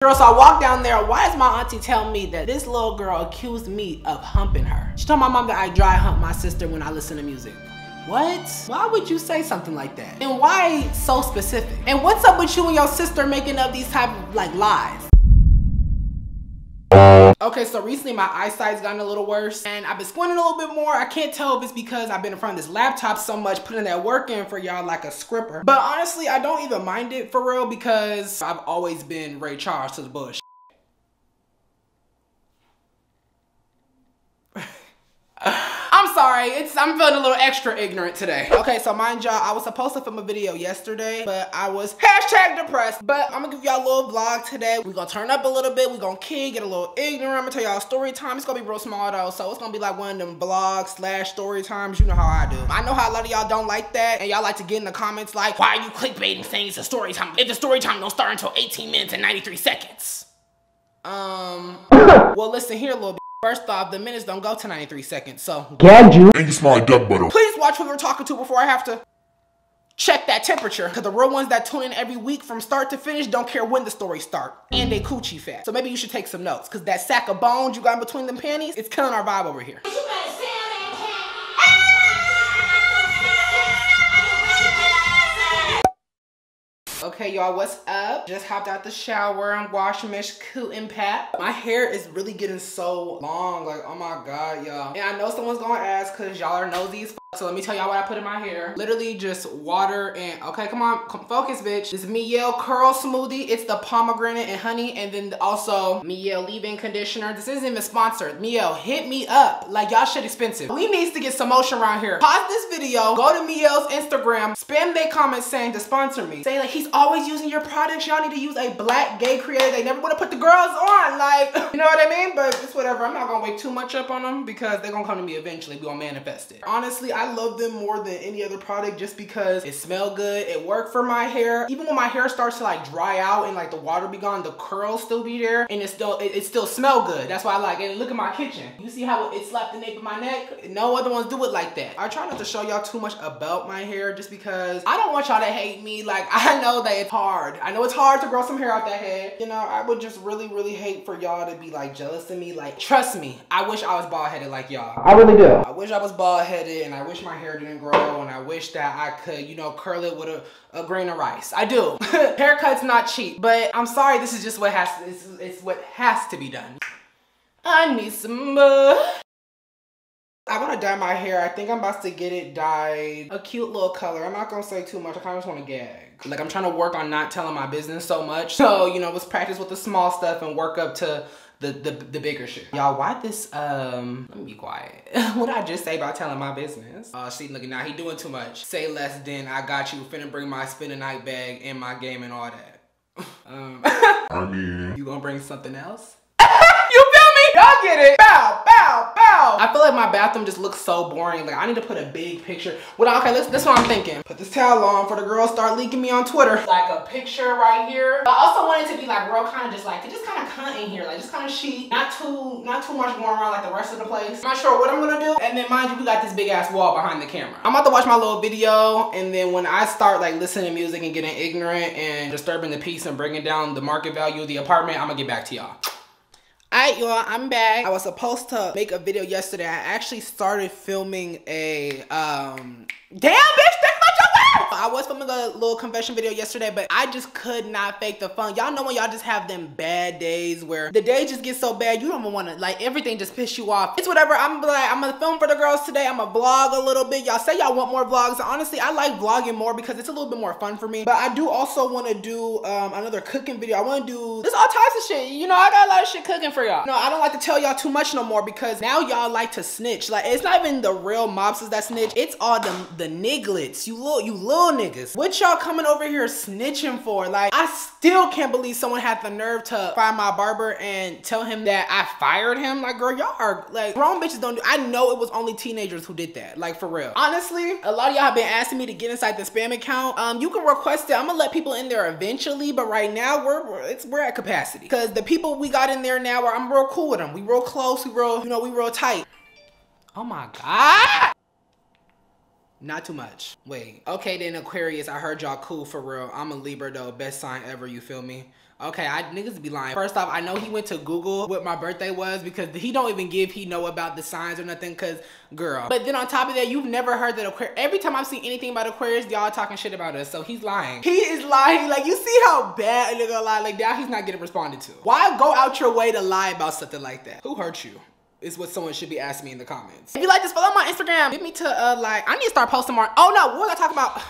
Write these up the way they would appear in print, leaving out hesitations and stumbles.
Girl, so I walk down there. Why is my auntie telling me that this little girl accused me of humping her? She told my mom that I dry hump my sister when I listen to music. What? Why would you say something like that? And why so specific? And what's up with you and your sister making up these type of like lies? Okay, so recently my eyesight's gotten a little worse and I've been squinting a little bit more. I can't tell if it's because I've been in front of this laptop so much, putting that work in for y'all like a scripper. But honestly, I don't even mind it for real because I've always been Ray Charles to the bush. I'm sorry, I'm feeling a little extra ignorant today. Okay, so mind y'all, I was supposed to film a video yesterday, but I was #depressed. But I'm gonna give y'all a little vlog today. We're gonna turn up a little bit, we're gonna kid, get a little ignorant. I'm gonna tell y'all story time. It's gonna be real small though, so it's gonna be like one of them vlogs / story times. You know how I do. I know how a lot of y'all don't like that, and y'all like to get in the comments like, why are you clickbaiting saying it's a story time if the story time don't start until 18 minutes and 93 seconds? Well listen here, little bit. First off, the minutes don't go to 93 seconds, so Gag you. And you smell like duck butter. Please watch who you're talking to before I have to check that temperature. Cause the real ones that tune in every week from start to finish don't care when the story start. And they coochie fat. So maybe you should take some notes. Cause that sack of bones you got in between them panties, it's killing our vibe over here. Okay, y'all, what's up? Just hopped out the shower. I'm washing Mish Coot and Pat. My hair is really getting so long. Like, oh my God, y'all. And I know someone's gonna ask because y'all are nosy as f. So let me tell y'all what I put in my hair. Literally just water and, okay, come on, focus, bitch. This Mielle curl smoothie. It's the pomegranate and honey. And then also Mielle leave-in conditioner. This isn't even sponsored. Mielle, hit me up. Like, y'all shit expensive. We needs to get some motion around here. Pause this video, go to Mielle's Instagram, spam their comments saying to sponsor me. Saying like, he's always using your products. Y'all need to use a black gay creator. They never want to put the girls on. Like, you know what I mean? But it's whatever. I'm not gonna wait too much up on them because they're gonna come to me eventually. We gonna manifest it. Honestly, I love them more than any other product just because it smells good. It worked for my hair. Even when my hair starts to like dry out and like the water be gone, the curls still be there and it still smell good. That's why I like it. And look at my kitchen. You see how it slapped the nape of my neck? No other ones do it like that. I try not to show y'all too much about my hair just because I don't want y'all to hate me. Like, I know that it's hard. I know it's hard to grow some hair out that head. You know, I would just really hate for y'all to be like jealous of me. Like, trust me, I wish I was bald-headed like y'all. I really do. I wish I was bald-headed and I wish my hair didn't grow and I wish that I could, you know, curl it with a grain of rice. I do. Haircut's not cheap, but I'm sorry, this is just what it's what has to be done. I need some I want to dye my hair. I think I'm about to get it dyed a cute little color. I'm not gonna say too much. I kind of just want to gag. Like, I'm trying to work on not telling my business so much. So, you know, let's practice with the small stuff and work up to the bigger shit. Y'all, why this, let me be quiet. What did I just say about telling my business? Oh, see, look, now he doing too much. Say less than I got you. Finna bring my spin a night bag and my game and all that. I mean, you gonna bring something else? You feel me? Y'all get it. Bow, bow, bow. I feel like my bathroom just looks so boring. Like, I need to put a big picture. Well, okay, this is what I'm thinking. Put this towel on for the girls start leaking me on Twitter. Like a picture right here. I also want it to be like real kind of just like, just kind of cunt in here. Like, just kind of chic. Not too much going around like the rest of the place. I'm not sure what I'm gonna do. And then mind you, we got this big ass wall behind the camera. I'm about to watch my little video. And then when I start like listening to music and getting ignorant and disturbing the peace and bringing down the market value of the apartment, I'm gonna get back to y'all. Alright, y'all, I'm back. I was supposed to make a video yesterday. I actually started filming a, damn, bitch, think about your words! I was filming a little confession video yesterday, but I just could not fake the fun. Y'all know when y'all just have them bad days where the day just gets so bad, you don't even want to, like, everything just piss you off. It's whatever. I'm gonna film for the girls today. I'm gonna vlog a little bit. Y'all say y'all want more vlogs. Honestly, I like vlogging more because it's a little bit more fun for me. But I do also want to do another cooking video. I want to do this all types of shit. You know, I got a lot of shit cooking for y'all. No, I don't like to tell y'all too much no more because now y'all like to snitch. Like, it's not even the real mobsters that snitch. It's all the nigglets. You little niggas. What y'all coming over here snitching for? Like, I still can't believe someone had the nerve to find my barber and tell him that I fired him. Like, girl, y'all are like, grown bitches don't do. I know it was only teenagers who did that. Like, for real. Honestly, a lot of y'all have been asking me to get inside the spam account. You can request it. I'm gonna let people in there eventually, but right now we're at capacity because the people we got in there now I'm real cool with them. We real close. We real, you know, we real tight. Oh my God. Not too much. Wait. Okay then, Aquarius, I heard y'all cool for real. I'm a Libra though. Best sign ever, you feel me? Okay, niggas be lying. First off, I know he went to Google what my birthday was because he don't even give he know about the signs or nothing, cause girl. But then on top of that, you've never heard that Aquarius. Every time I've seen anything about Aquarius, y'all talking shit about us. So he's lying. He is lying. Like, you see how bad a nigga lie? Like, now he's not getting responded to. Why go out your way to lie about something like that? Who hurt you? Is what someone should be asking me in the comments. If you like this, follow my Instagram. Get me to like, I need to start posting more. Oh no, what was I talking about?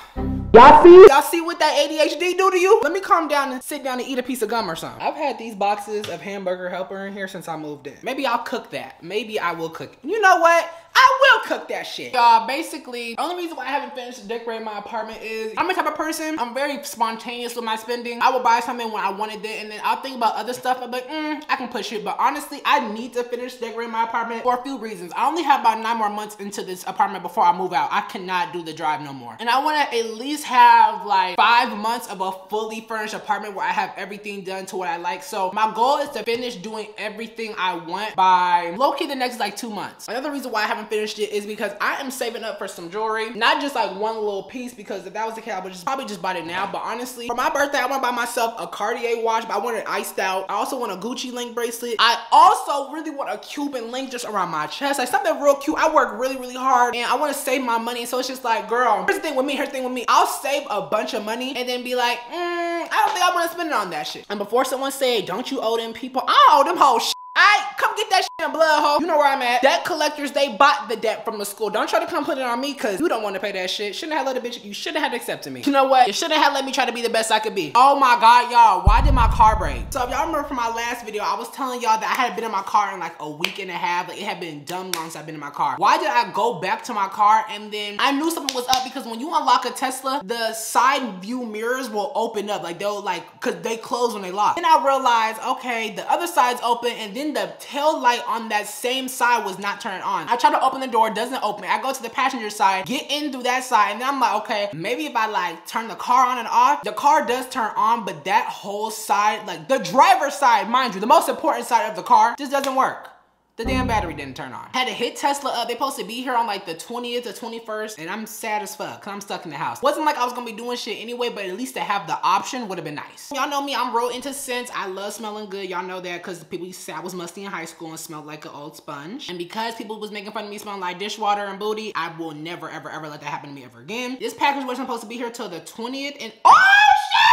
Y'all see what that ADHD do to you? Let me calm down and sit down and eat a piece of gum or something. I've had these boxes of hamburger helper in here since I moved in. Maybe I'll cook that. Maybe I will cook it. You know what? I will cook that shit. Y'all, basically, the only reason why I haven't finished decorating my apartment is I'm the type of person, I'm very spontaneous with my spending. I will buy something when I wanted it, and then I'll think about other stuff. I'm like, I can push it. But honestly, I need to finish decorating my apartment for a few reasons. I only have about 9 more months into this apartment before I move out. I cannot do the drive no more. And I want to at least have like 5 months of a fully furnished apartment where I have everything done to what I like. So my goal is to finish doing everything I want by low-key the next like 2 months. Another reason why I haven't finished it is because I am saving up for some jewelry, not just like one little piece, because if that was the case I would probably just buy it now. But honestly, for my birthday I want to buy myself a Cartier watch, but I want it iced out. I also want a Gucci link bracelet. I also really want a Cuban link just around my chest, like something real cute. I work really hard and I want to save my money, so it's just like, girl, here's the thing with me, I'll save a bunch of money and then be like, I don't think I want to spend it on that shit. And before someone say, don't you owe them people, I owe them whole shit. Alright, come get that shit in blood, ho. You know where I'm at. Debt collectors, they bought the debt from the school. Don't try to come put it on me, cause you don't want to pay that shit. Shouldn't have let a bitch, you shouldn't have accepted me. You know what? You shouldn't have let me try to be the best I could be. Oh my God, y'all, why did my car break? So if y'all remember from my last video, I was telling y'all that I had been in my car in like a week and a half. Like, it had been dumb long since I've been in my car. Why did I go back to my car? And then I knew something was up, because when you unlock a Tesla, the side view mirrors will open up. Like, they'll like, cause they close when they lock. Then I realized, okay, the other side's open, and then the tail light on that same side was not turned on. I try to open the door, doesn't open. I go to the passenger side, get in through that side, and then I'm like, okay, maybe if I like turn the car on and off, the car does turn on, but that whole side, like the driver's side, mind you, the most important side of the car, just doesn't work. The damn battery didn't turn on. Had to hit Tesla up. They supposed to be here on like the 20th or 21st, and I'm sad as fuck because I'm stuck in the house. Wasn't like I was gonna be doing shit anyway, but at least to have the option would have been nice. Y'all know me, I'm real into scents. I love smelling good. Y'all know that because people used to say I was musty in high school and smelled like an old sponge. And because people was making fun of me smelling like dishwater and booty, I will never, ever, ever let that happen to me ever again. This package wasn't supposed to be here till the 20th, and oh shit!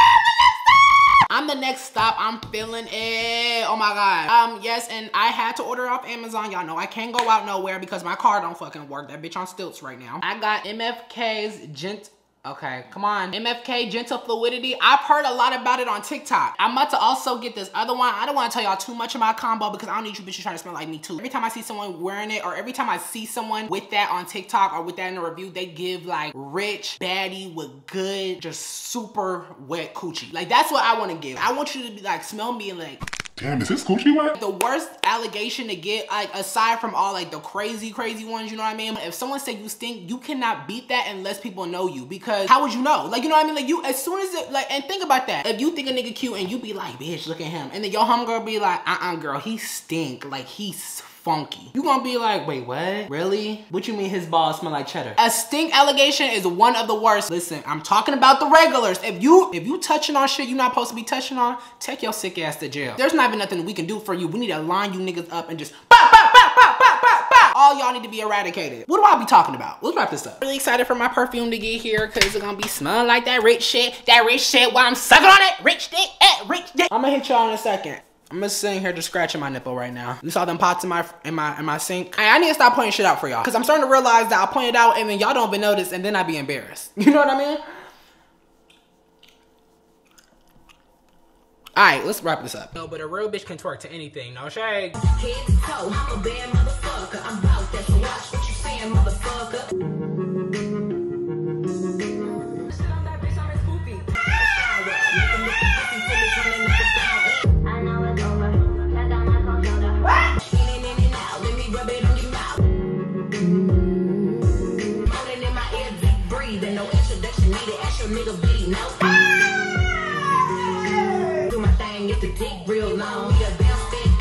I'm the next stop. I'm feeling it. Oh my God. Yes, and I had to order off Amazon. Y'all know I can't go out nowhere because my car don't fucking work. That bitch on stilts right now. I got MFK's okay, come on. MFK Gentle Fluidity. I've heard a lot about it on TikTok. I'm about to also get this other one. I don't want to tell y'all too much of my combo because I don't need you bitches trying to smell like me too. Every time I see someone wearing it, or every time I see someone with that on TikTok or with that in a review, they give like rich, baddie with good, just super wet coochie. Like, that's what I want to give. I want you to be like, smell me and like, damn, is this coochie wet? The worst allegation to get, like, aside from all like the crazy ones, you know what I mean? If someone say you stink, you cannot beat that unless people know you, because how would you know? Like, you know what I mean? Like, you, as soon as it, like, and think about that. If you think a nigga cute and you be like, bitch, look at him. And then your homegirl be like, girl, he stink. Like, he's funky. You gonna be like, wait, what? Really? What you mean his balls smell like cheddar? A stink allegation is one of the worst. Listen, I'm talking about the regulars. If you touching on shit you're not supposed to be touching on, take your sick ass to jail. There's not even nothing we can do for you. We need to line you niggas up and just pop, pop, pop, pop, pop, pop, pop. All y'all need to be eradicated. What do I be talking about? Let's wrap this up. Really excited for my perfume to get here because it's gonna be smelling like that rich shit while I'm sucking on it. Rich dick, rich dick. I'm gonna hit y'all in a second. I'm just sitting here just scratching my nipple right now. You saw them pots in my sink. I need to stop pointing shit out for y'all, because I'm starting to realize that I'll point it out and then y'all don't even notice, and then I be embarrassed. You know what I mean? All right, let's wrap this up. No, but a real bitch can twerk to anything. No shade. Head to toe, I'm a bad motherfucker. I'm about that, so watch what you saying, motherfucker.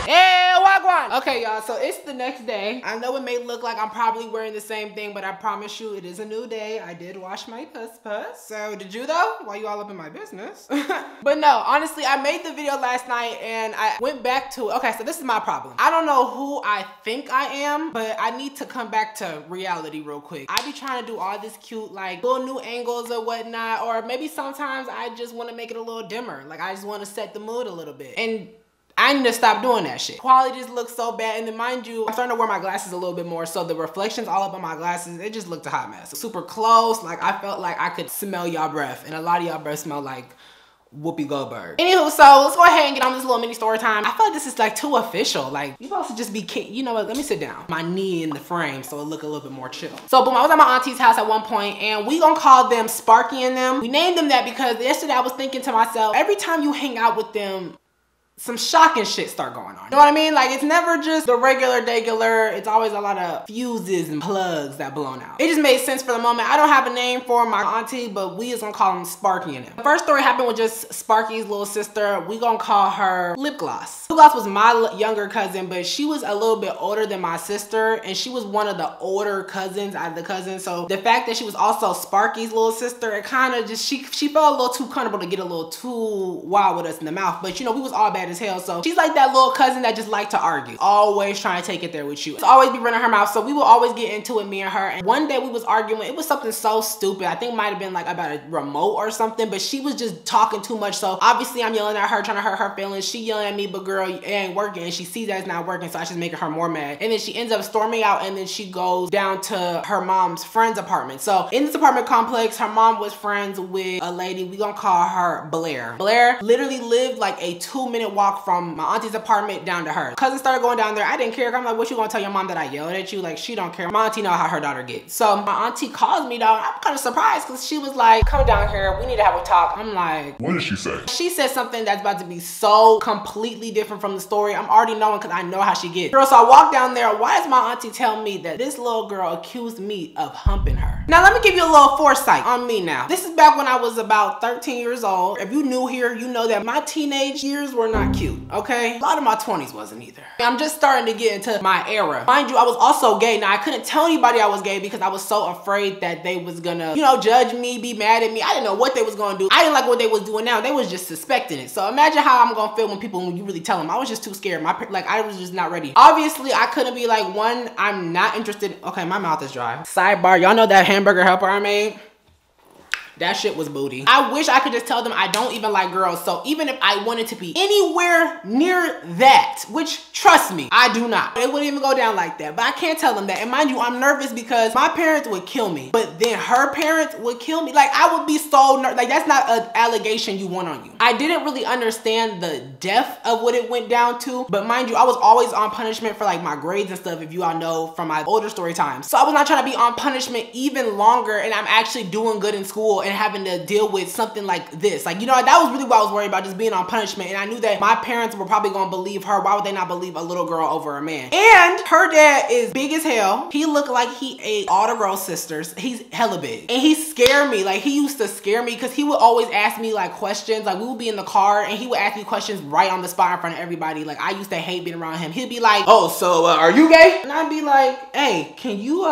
Hey, wagwan! Okay, y'all, so it's the next day. I know it may look like I'm probably wearing the same thing, but I promise you it is a new day. I did wash my puss. So did you though? Why you all up in my business? But no, honestly, I made the video last night and I went back to, okay, so this is my problem. I don't know who I think I am, but I need to come back to reality real quick. I be trying to do all this cute, like little new angles or whatnot, or maybe sometimes I just want to make it a little dimmer. Like I just want to set the mood a little bit. And I need to stop doing that shit. Quality just looks so bad. And then mind you, I'm starting to wear my glasses a little bit more. So the reflections all up on my glasses, it just looked a hot mess. Super close. Like I felt like I could smell y'all breath. And a lot of y'all breath smell like Whoopi Goldberg. Anywho, so let's go ahead and get on this little mini story time. I feel like this is like too official. Like you supposed to just be, you know what, let me sit down. My knee in the frame so it look a little bit more chill. So boom, I was at my auntie's house at one point and we gonna call them Sparky and them. We named them that because yesterday I was thinking to myself, every time you hang out with them, some shocking shit start going on. You know what I mean? Like it's never just the regular degular. It's always a lot of fuses and plugs that blown out. It just made sense for the moment. I don't have a name for my auntie, but we is gonna call them Sparky and them. The first story happened with just Sparky's little sister. We gonna call her Lip Gloss. Lip Gloss was my younger cousin, but she was a little bit older than my sister, and she was one of the older cousins out of the cousins. So the fact that she was also Sparky's little sister, it kind of just, she felt a little too comfortable to get a little too wild with us in the mouth. But you know, we was all bad as hell. So she's like that little cousin that just like to argue, always trying to take it there with you. It's always be running her mouth. So we would always get into it, me and her. And one day we was arguing. It was something so stupid. I think it might have been like about a remote or something, but she was just talking too much. So obviously I'm yelling at her, trying to hurt her feelings. She yelling at me, but girl, it ain't working. And she sees that it's not working. So I just making her more mad. And then she ends up storming out, and then she goes down to her mom's friend's apartment. So in this apartment complex, her mom was friends with a lady. We gonna call her Blair. Blair literally lived like a 2-minute walk from my auntie's apartment down to her. Cousin started going down there. I didn't care. I'm like, what you gonna tell your mom that I yelled at you? Like, she don't care. My auntie know how her daughter gets. So my auntie calls me though. I'm kind of surprised because she was like, come down here. We need to have a talk. I'm like, what did she say? She said something that's about to be so completely different from the story. I'm already knowing because I know how she gets. Girl, so I walk down there. Why does my auntie tell me that this little girl accused me of humping her? Now, let me give you a little foresight on me now. This is back when I was about 13 years old. If you new here, you know that my teenage years were not cute, okay? A lot of my 20s wasn't either. I'm just starting to get into my era. Mind you, I was also gay. Now, I couldn't tell anybody I was gay because I was so afraid that they was gonna, you know, judge me, be mad at me. I didn't know what they was gonna do. I didn't like what they was doing now. They was just suspecting it. So imagine how I'm gonna feel when you really tell them. I was just too scared. I was just not ready. Obviously, I couldn't be like, one, I'm not interested. Okay, my mouth is dry. Sidebar, y'all know that hamburger helper I made? That shit was booty. I wish I could just tell them I don't even like girls. So even if I wanted to be anywhere near that, which trust me, I do not. It wouldn't even go down like that. But I can't tell them that. And mind you, I'm nervous because my parents would kill me. But then her parents would kill me. Like I would be so nervous. Like that's not an allegation you want on you. I didn't really understand the depth of what it went down to. But mind you, I was always on punishment for like my grades and stuff, if you all know from my older story times. So I was not trying to be on punishment even longer, and I'm actually doing good in school and having to deal with something like this. Like, you know, that was really what I was worried about, just being on punishment. And I knew that my parents were probably gonna believe her. Why would they not believe a little girl over a man? And her dad is big as hell. He looked like he ate all the girl sisters. He's hella big. And he scared me. Like, he used to scare me because he would always ask me like questions. Like, we would be in the car and he would ask me questions right on the spot in front of everybody. Like, I used to hate being around him. He'd be like, oh, so are you gay? And I'd be like, hey, can you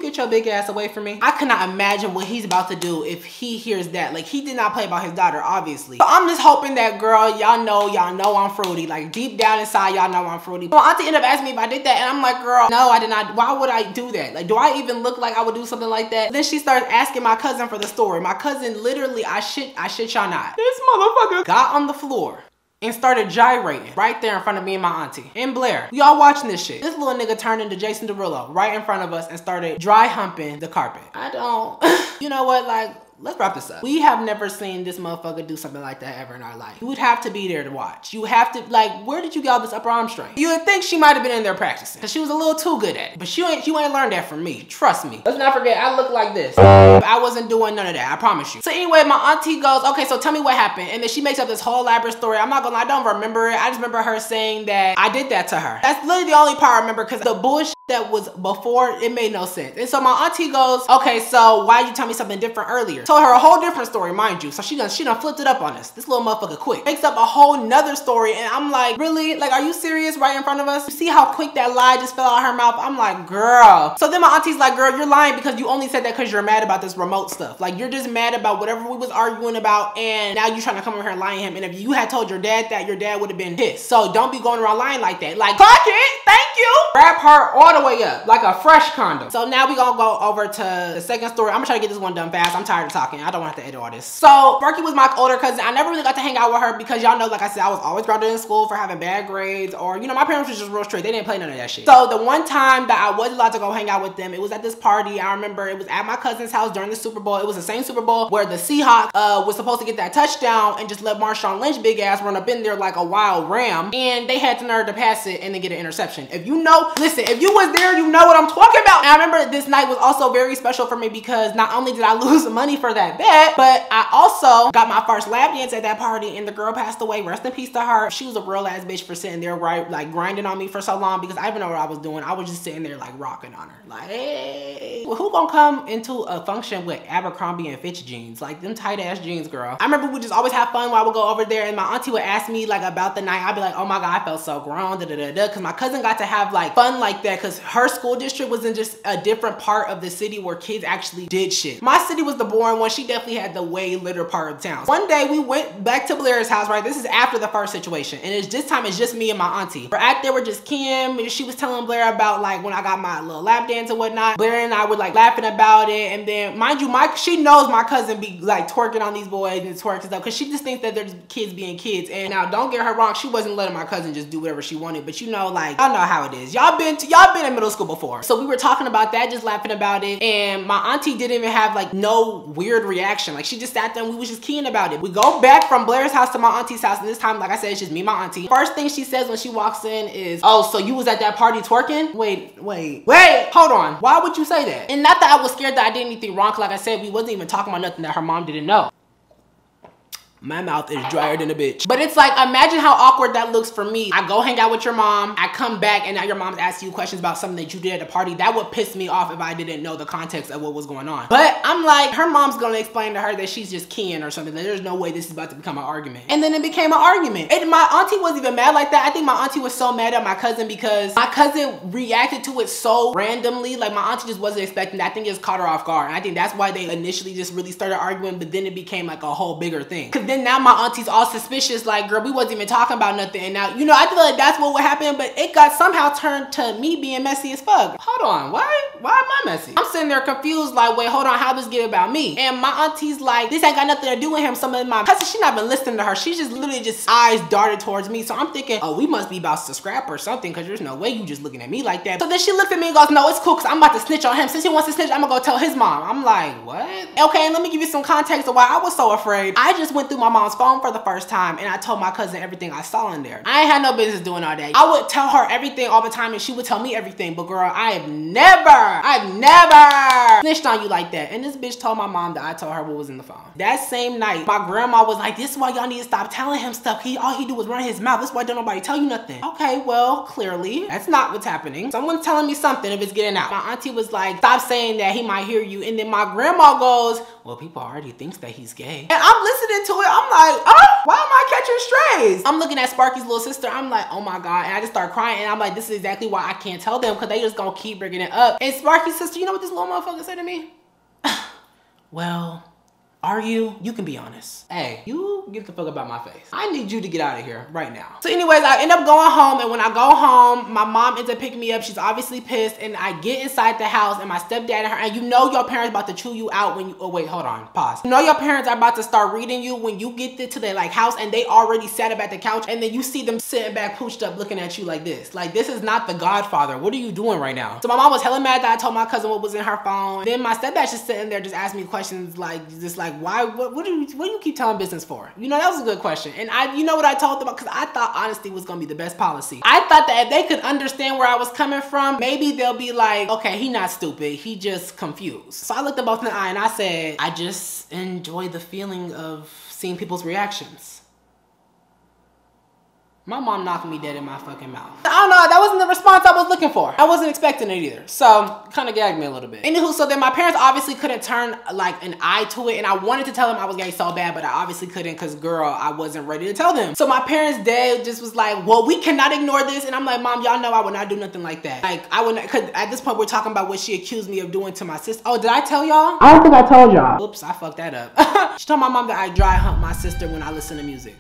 get your big ass away from me? I cannot imagine what he's about to do if he hears that. Like, he did not play about his daughter, obviously. But I'm just hoping that, girl, y'all know I'm fruity. Like, deep down inside, y'all know I'm fruity. My auntie ended up asking me if I did that, and I'm like, girl, no, I did not. Why would I do that? Like, do I even look like I would do something like that? Then she started asking my cousin for the story. My cousin literally, I shit y'all not, this motherfucker got on the floor and started gyrating right there in front of me and my auntie and Blair. We all watching this shit. This little nigga turned into Jason Derulo right in front of us and started dry humping the carpet. I don't, you know what, like, let's wrap this up. We have never seen this motherfucker do something like that ever in our life. You would have to be there to watch. You have to, like, where did you get all this upper arm strength? You would think she might have been in there practicing because she was a little too good at it. But you ain't learned that from me. Trust me. Let's not forget, I look like this. I wasn't doing none of that, I promise you. So anyway, my auntie goes, okay, so tell me what happened. And then she makes up this whole elaborate story. I'm not gonna lie, I don't remember it. I just remember her saying that I did that to her. That's literally the only part I remember because the bullshit that was before, it made no sense. And so my auntie goes, okay, so why you tell me something different earlier? Told her a whole different story, mind you. So she done flipped it up on us. This little motherfucker quick. Makes up a whole nother story. And I'm like, really? Like, are you serious right in front of us? You see how quick that lie just fell out of her mouth? I'm like, girl. So then my auntie's like, girl, you're lying because you only said that because you're mad about this remote stuff. Like, you're just mad about whatever we was arguing about, and now you're trying to come over here and lie to him. And if you had told your dad that, your dad would have been pissed. So don't be going around lying like that. Like, fuck it, thank you. Wrap her all the way up like a fresh condom. So now we gonna go over to the second story. I'm gonna try to get this one done fast. I'm tired of talking. I don't want to edit all this. So Sparky was my older cousin. I never really got to hang out with her because y'all know, like I said, I was always grounded in school for having bad grades, or, you know, my parents was just real strict. They didn't play none of that shit. So the one time that I was allowed to go hang out with them, it was at this party. I remember it was at my cousin's house during the Super Bowl. It was the same Super Bowl where the Seahawks was supposed to get that touchdown and just let Marshawn Lynch big ass run up in there like a wild ram, and they had the nerve to pass it and then get an interception. If you know, listen, if you was there, you know what I'm talking about. And I remember this night was also very special for me because not only did I lose money for that bet, but I also got my first lap dance at that party, and the girl passed away. Rest in peace to her. She was a real ass bitch for sitting there, right, like grinding on me for so long because I didn't know what I was doing. I was just sitting there like rocking on her. Like, hey, well, who gonna come into a function with Abercrombie and Fitch jeans? Like them tight ass jeans, girl. I remember we just always have fun while I would go over there, and my auntie would ask me like about the night. I'd be like, oh my God, I felt so grown, because my cousin got to have like fun like that because her school district was in just a different part of the city where kids actually did shit. My city was the boring one. She definitely had the way litter part of town. One day we went back to Blair's house, right? This is after the first situation, and this time it's just me and my auntie. We're out there, we're just Kim, and she was telling Blair about like when I got my little lap dance and whatnot. Blair and I were like laughing about it, and then mind you, she knows my cousin be like twerking on these boys and twerking stuff because she just thinks that they're just kids being kids. And now don't get her wrong, she wasn't letting my cousin just do whatever she wanted, but you know, like, y'all know how it is. Y'all been in middle school before. So we were talking about that, just laughing about it, and my auntie didn't even have like no weird reaction. Like she just sat there and we was just keying about it. We go back from Blair's house to my auntie's house, and this time, like I said, it's just me and my auntie. First thing she says when she walks in is, oh, so you was at that party twerking? Wait, hold on. Why would you say that? And not that I was scared that I did anything wrong, like I said, we wasn't even talking about nothing that her mom didn't know. My mouth is drier than a bitch. But it's like, imagine how awkward that looks for me. I go hang out with your mom, I come back, and now your mom's asking you questions about something that you did at a party. That would piss me off if I didn't know the context of what was going on. But I'm like, her mom's gonna explain to her that she's just keying or something, that there's no way this is about to become an argument. And then it became an argument. And my auntie wasn't even mad like that. I think my auntie was so mad at my cousin because my cousin reacted to it so randomly. Like my auntie just wasn't expecting that. I think it just caught her off guard. And I think that's why they initially just really started arguing, but then it became like a whole bigger thing. Cause then now my auntie's all suspicious, like, girl, we wasn't even talking about nothing. And now, you know, I feel like that's what would happen, but it got somehow turned to me being messy as fuck. Hold on, why am I messy? I'm sitting there confused, like, wait, hold on, how this get about me? And my auntie's like, this ain't got nothing to do with him. Some of my cousin, she not been listening to her. She just literally just eyes darted towards me. So I'm thinking, oh, we must be about to scrap or something, because there's no way you just looking at me like that. So then she looked at me and goes, no, it's cool, because I'm about to snitch on him. Since he wants to snitch, I'm gonna go tell his mom. I'm like, what? Okay, and let me give you some context of why I was so afraid. I just went through my mom's phone for the first time, and I told my cousin everything I saw in there. I ain't had no business doing all that. I would tell her everything all the time, and she would tell me everything. But girl, I've never snitched on you like that. And this bitch told my mom that I told her what was in the phone. That same night, my grandma was like, this is why y'all need to stop telling him stuff. All he do was run his mouth. That's why don't nobody tell you nothing. Okay, well, clearly that's not what's happening. Someone's telling me something if it's getting out. My auntie was like, stop saying that, he might hear you. And then my grandma goes, well, people already thinks that he's gay. And I'm listening to it. I'm like, oh, why am I catching strays? I'm looking at Sparky's little sister. I'm like, oh my God. And I just start crying. And I'm like, this is exactly why I can't tell them, because they just gonna keep bringing it up. And Sparky's sister, you know what this little motherfucker said to me? Well, are you? You can be honest. Hey, you get the fuck about my face. I need you to get out of here right now. So anyways, I end up going home, and when I go home, my mom ends up picking me up. She's obviously pissed, and I get inside the house, and my stepdad and her, and you know your parents about to chew you out when you, oh wait, hold on, pause. You know your parents are about to start reading you when you get to their like house, and they already sat up at the couch, and then you see them sitting back pooched up looking at you like this. Like, this is not The Godfather. What are you doing right now? So my mom was hella mad that I told my cousin what was in her phone. Then my stepdad just sitting there just asking me questions like, just like, why, what do you keep telling business for? You know, that was a good question. And you know what I told them? Because I thought honesty was gonna be the best policy. I thought that if they could understand where I was coming from, maybe they'll be like, okay, he not stupid, he just confused. So I looked them both in the eye and I said, I just enjoy the feeling of seeing people's reactions. My mom knocked me dead in my fucking mouth. I don't know, that wasn't the response I was looking for. I wasn't expecting it either. So, kind of gagged me a little bit. Anywho, so then my parents obviously couldn't turn like an eye to it, and I wanted to tell them I was gay so bad, but I obviously couldn't because girl, I wasn't ready to tell them. So my parents' dad just was like, well, we cannot ignore this. And I'm like, Mom, y'all know I would not do nothing like that. Like, I would not, because at this point we're talking about what she accused me of doing to my sister. Oh, did I tell y'all? I don't think I told y'all. Oops, I fucked that up. She told my mom that I dry hump my sister when I listen to music.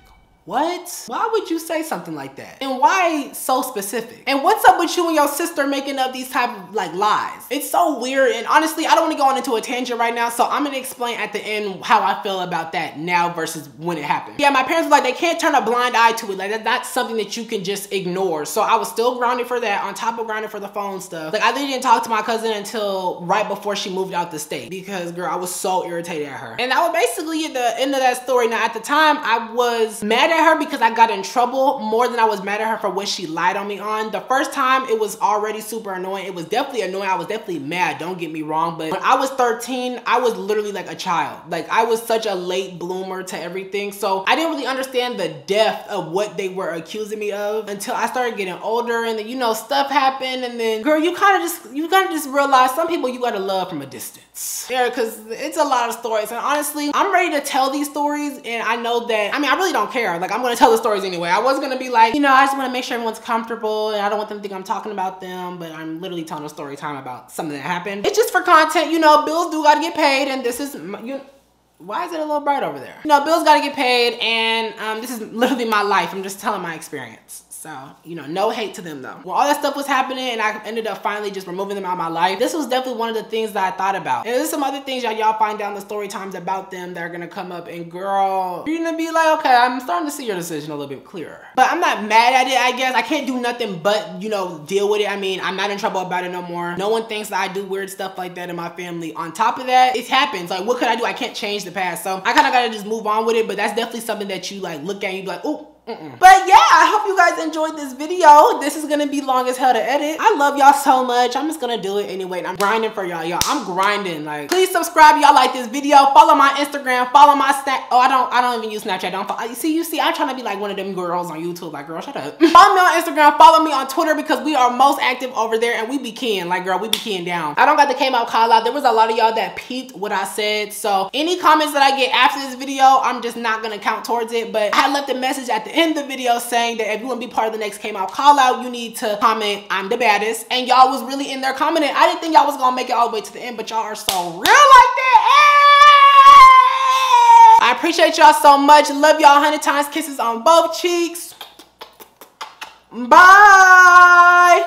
What? Why would you say something like that? And why so specific? And what's up with you and your sister making up these type of like lies? It's so weird, and honestly, I don't want to go on into a tangent right now, so I'm gonna explain at the end how I feel about that now versus when it happened. Yeah, my parents were like, they can't turn a blind eye to it. Like, that's not something that you can just ignore. So I was still grounded for that, on top of grounded for the phone stuff. Like, I literally didn't talk to my cousin until right before she moved out the state because, girl, I was so irritated at her. And that was basically the end of that story. Now, at the time, I was mad at her because I got in trouble more than I was mad at her for what she lied on me on. The first time, it was already super annoying. It was definitely annoying. I was definitely mad, don't get me wrong, but when I was 13, I was literally like a child. Like, I was such a late bloomer to everything, so I didn't really understand the depth of what they were accusing me of until I started getting older, and then, you know, stuff happened, and then, girl, you gotta just realize some people you gotta love from a distance. Yeah, because it's a lot of stories, and honestly, I'm ready to tell these stories, and I know that, I mean, I really don't care. Like, I'm gonna tell the stories anyway. I was gonna be like, you know, I just want to make sure everyone's comfortable and I don't want them to think I'm talking about them, but I'm literally telling a story time about something that happened. It's just for content, you know, bills do gotta get paid, and this is, why is it a little bright over there? You know, bills gotta get paid, and this is literally my life. I'm just telling my experience. So, you know, no hate to them though. When all that stuff was happening and I ended up finally just removing them out of my life, this was definitely one of the things that I thought about. And there's some other things y'all find down the story times about them that are gonna come up, and girl, you're gonna be like, okay, I'm starting to see your decision a little bit clearer. But I'm not mad at it, I guess. I can't do nothing but, you know, deal with it. I mean, I'm not in trouble about it no more. No one thinks that I do weird stuff like that in my family. On top of that, it happens. Like, what could I do? I can't change the past. So I kind of gotta just move on with it, but that's definitely something that you like look at and you be like, oh, But yeah, I hope you guys enjoyed this video. This is gonna be long as hell to edit. I love y'all so much. I'm just gonna do it anyway. I'm grinding for y'all. I'm grinding. Like, please subscribe. Y'all like this video. Follow my Instagram. Follow my Snap. Oh, I don't even use Snapchat. Don't follow. You see, I'm trying to be like one of them girls on YouTube. Like, girl, shut up. Follow me on Instagram. Follow me on Twitter because we are most active over there, and we be keying. Like, girl, we be keying down. I don't got the came out call out. There was a lot of y'all that peeped what I said. So any comments that I get after this video, I'm just not gonna count towards it. But I left a message at the end of the video saying that if you want to be part of the next came out call out, you need to comment I'm the baddest. And y'all was really in there commenting. I didn't think y'all was gonna make it all the way to the end, but y'all are so real like that. I appreciate y'all so much. Love y'all 100 times. Kisses on both cheeks. Bye.